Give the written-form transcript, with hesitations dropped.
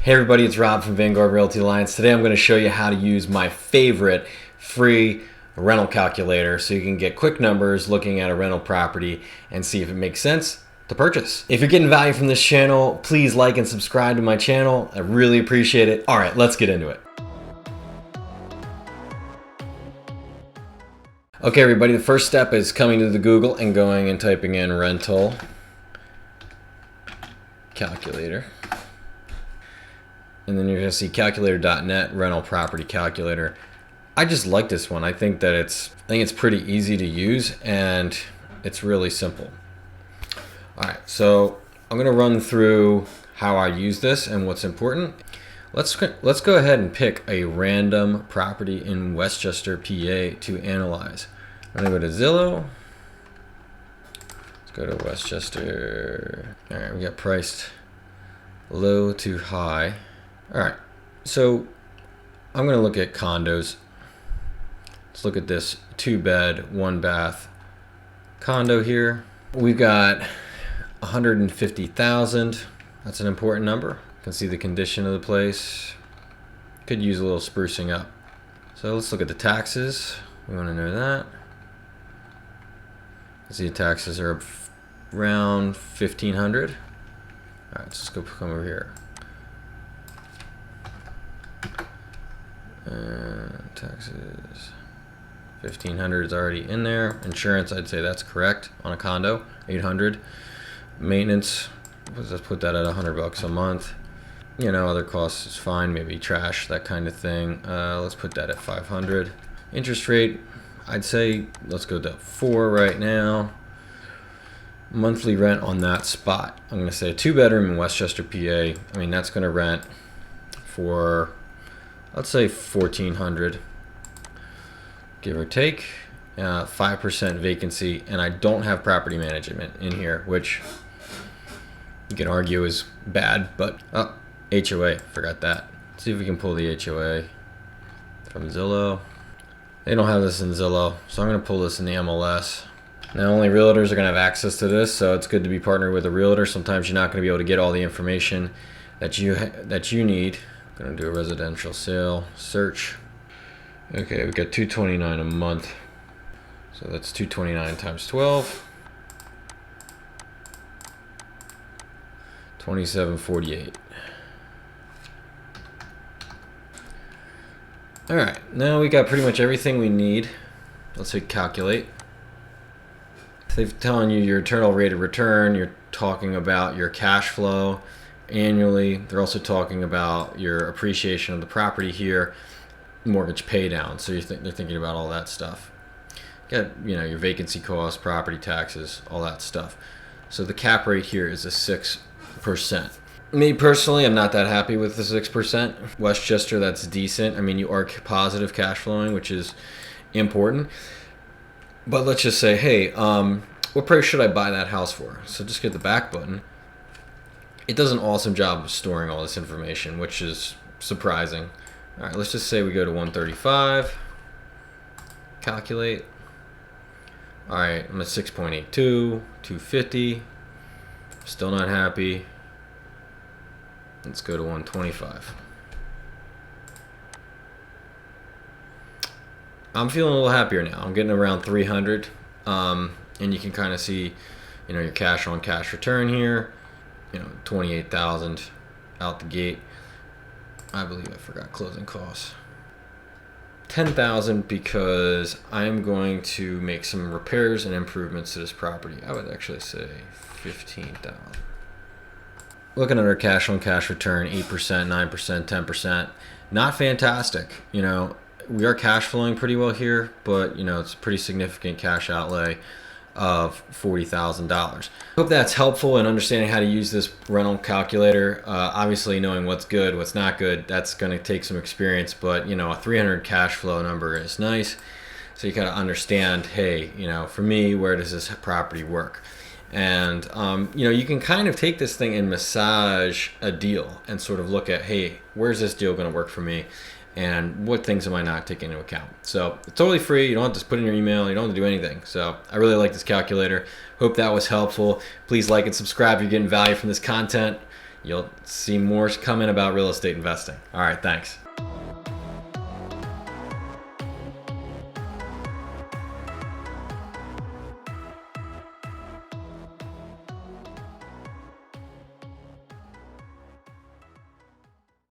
Hey everybody, it's Rob from VRA Realty Alliance. Today I'm going to show you how to use my favorite free rental calculator so you can get quick numbers looking at a rental property and see if it makes sense to purchase. If you're getting value from this channel, please like and subscribe to my channel. I really appreciate it. All right, let's get into it. Okay everybody, the first step is coming to the Google and going and typing in rental calculator. And then you're going to see calculator.net rental property calculator. I just like this one. I think it's pretty easy to use and it's really simple. All right, so I'm going to run through how I use this and what's important. Let's go ahead and pick a random property in Westchester, PA to analyze. I'm going to go to Zillow. Let's go to Westchester. All right, we got priced low to high. All right, so I'm going to look at condos. Let's look at this 2-bed, 1-bath condo here. We've got 150,000. That's an important number. You can see the condition of the place. Could use a little sprucing up. So let's look at the taxes. We want to know that. See, the taxes are around 1,500. All right, let's go come over here. Taxes 1,500 is already in there. Insurance, I'd say that's correct on a condo. 800. Maintenance, let's put that at $100 a month. You know, other costs is fine, maybe trash, that kind of thing. Let's put that at 500. Interest rate, I'd say let's go to 4 right now. Monthly rent on that spot, I'm going to say a 2-bedroom in Westchester, PA. I mean, that's going to rent for, let's say 1,400, give or take. 5% vacancy, and I don't have property management in here, which you can argue is bad, but HOA, forgot that. Let's see if we can pull the HOA from Zillow. They don't have this in Zillow, so I'm going to pull this in the MLS. Now, only realtors are going to have access to this, so it's good to be partnered with a realtor. Sometimes you're not going to be able to get all the information that you need. I'm going to do a residential sale search. Okay, we got $229 a month. So that's 229 times 12. 2748. All right, now we got pretty much everything we need. Let's hit calculate. They're telling you your internal rate of return. You're talking about your cash flow annually. They're also talking about your appreciation of the property here, mortgage pay down. So they're thinking about all that stuff. Got, you know, your vacancy costs, property taxes, all that stuff. So the cap rate here is a 6%. Me personally, I'm not that happy with the 6%. Westchester, that's decent. I mean, you are positive cash flowing, which is important. But let's just say, hey, what price should I buy that house for? So just get the back button. It does an awesome job of storing all this information, which is surprising. All right, let's just say we go to 135. Calculate. All right, I'm at 6.82, 250. Still not happy. Let's go to 125. I'm feeling a little happier now. I'm getting around 300, and you can kind of see, you know, your cash on cash return here. You know, 28,000 out the gate. I believe I forgot closing costs. 10,000 because I'm going to make some repairs and improvements to this property. I would actually say 15,000. Looking at our cash on cash return, 8%, 9%, 10%. Not fantastic. You know, we are cash flowing pretty well here, but you know, it's a pretty significant cash outlay of $40,000. Hope that's helpful in understanding how to use this rental calculator. Obviously, knowing what's good, what's not good, that's going to take some experience, but you know, a 300 cash flow number is nice. So you kind of understand, hey, you know, for me, where does this property work? And you know, you can kind of take this thing and massage a deal and sort of look at, hey, where's this deal going to work for me? And what things am I not taking into account? So it's totally free. You don't have to put in your email. You don't have to do anything. So I really like this calculator. Hope that was helpful. Please like and subscribe if you're getting value from this content. you'll see more coming about real estate investing. All right, thanks.